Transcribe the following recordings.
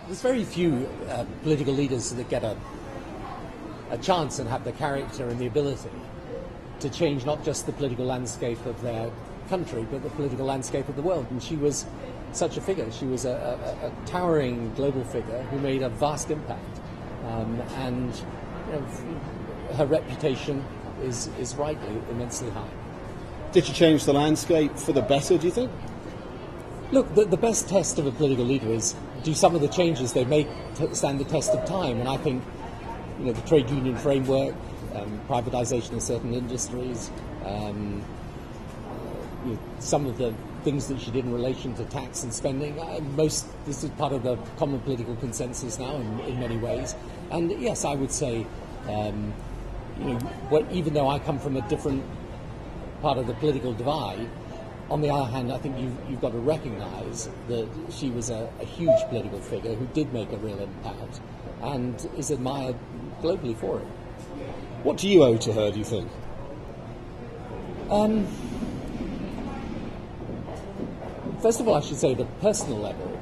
There's very few political leaders that get a chance and have the character and the ability to change not just the political landscape of their country, but the political landscape of the world. And she was such a figure. She was a towering global figure who made a vast impact. And her reputation is rightly immensely high. Did she change the landscape for the better, do you think? Look, the best test of a political leader is, do some of the changes they make stand the test of time? And I think the trade union framework, privatisation of certain industries, some of the things that she did in relation to tax and spending, this is part of the common political consensus now in many ways. And yes, I would say, even though I come from a different part of the political divide, on the other hand, I think you've got to recognise that she was a huge political figure who did make a real impact and is admired globally for it. What do you owe to her, do you think? First of all, I should say, at a personal level,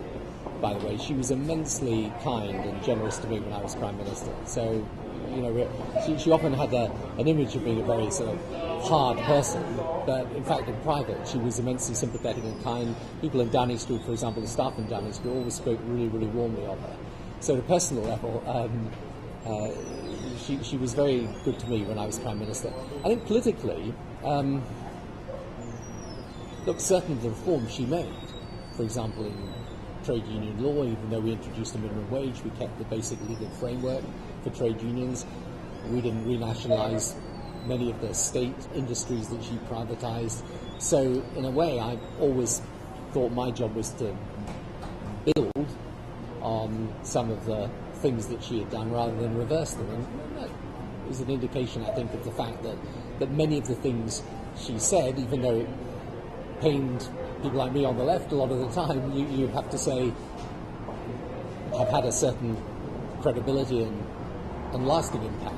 by the way, she was immensely kind and generous to me when I was Prime Minister. So, she often had an image of being a very sort of hard person, but in fact in private she was immensely sympathetic and kind. People in Downing Street, for example, the staff in Downing Street always spoke really, really warmly of her. So at a personal level, she was very good to me when I was Prime Minister. I think politically, certain of the reforms she made, for example in trade union law, even though we introduced a minimum wage, we kept the basic legal framework for trade unions. We didn't renationalise many of the state industries that she privatised. So in a way, I always thought my job was to build on some of the things that she had done rather than reverse them. And that is an indication, I think, of the fact that many of the things she said, even though it pained people like me on the left a lot of the time, you have to say have had a certain credibility and lasting impact.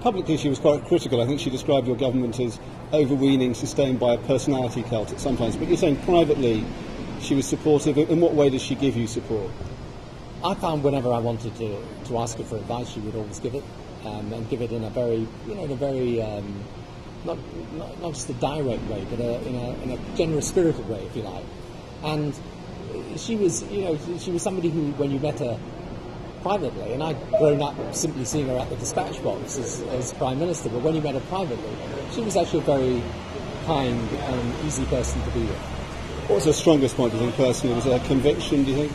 Publicly, she was quite critical. I think she described your government as overweening, sustained by a personality cult at some times. But you're saying privately she was supportive. In what way does she give you support? I found whenever I wanted to ask her for advice, she would always give it, and give it in a very, not just a direct way, but in a generous spirited way, if you like. And she was somebody who, when you met her privately, and I'd grown up simply seeing her at the dispatch box as Prime Minister, but when you met her privately, she was actually a very kind and easy person to be with. What was her strongest point, do you think, personally? Was her conviction, do you think?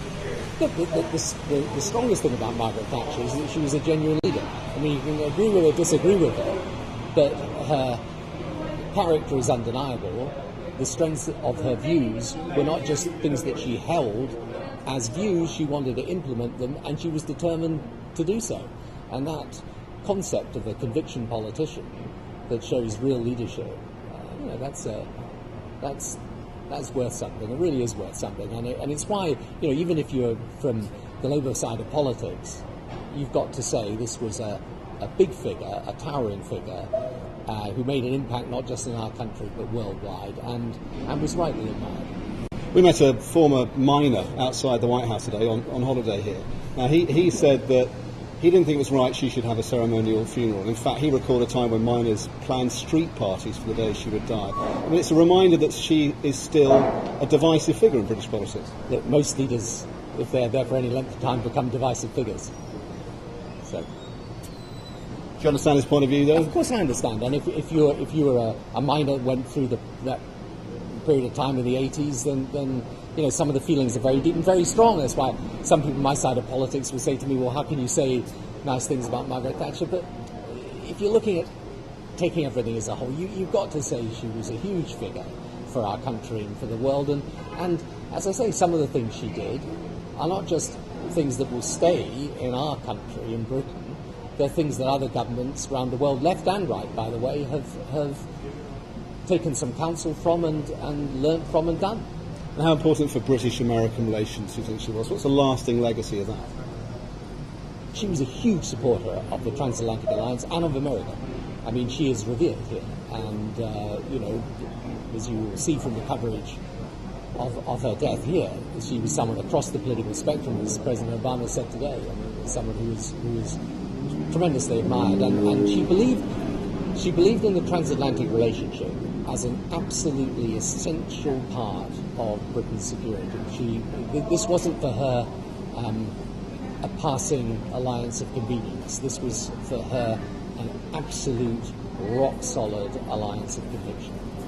Look, the strongest thing about Margaret Thatcher is that she was a genuine leader. I mean, you can agree with her, disagree with her, but her character is undeniable. The strengths of her views were not just things that she held as views, she wanted to implement them, and she was determined to do so. And that concept of a conviction politician that shows real leadership, that's worth something. It really is worth something, and it's why, even if you're from the Labour side of politics, you've got to say this was a big figure, a towering figure, who made an impact not just in our country but worldwide, and was rightly admired. We met a former miner outside the White House today on holiday here. Now, he said that he didn't think it was right she should have a ceremonial funeral. In fact, he recalled a time when miners planned street parties for the day she would die. I mean, it's a reminder that she is still a divisive figure in British politics. Look, most leaders, if they're there for any length of time, become divisive figures. So, do you understand his point of view, though? Of course I understand. And if you were a miner that went through that period of time in the 80s, then some of the feelings are very deep and very strong. That's why some people on my side of politics will say to me, well, how can you say nice things about Margaret Thatcher? But if you're looking at taking everything as a whole, you've got to say she was a huge figure for our country and for the world. And as I say, some of the things she did are not just things that will stay in our country, in Britain. They're things that other governments around the world, left and right, by the way, have taken some counsel from and learnt from and done. And how important for British-American relations do you think she was? What's the lasting legacy of that? She was a huge supporter of the Transatlantic Alliance and of America. I mean, she is revered here. And, as you will see from the coverage of her death here. She was someone across the political spectrum, as President Obama said today. I mean, someone who was tremendously admired, and she believed in the transatlantic relationship as an absolutely essential part of Britain's security. This wasn't for her a passing alliance of convenience. This was for her an absolute rock solid alliance of conviction.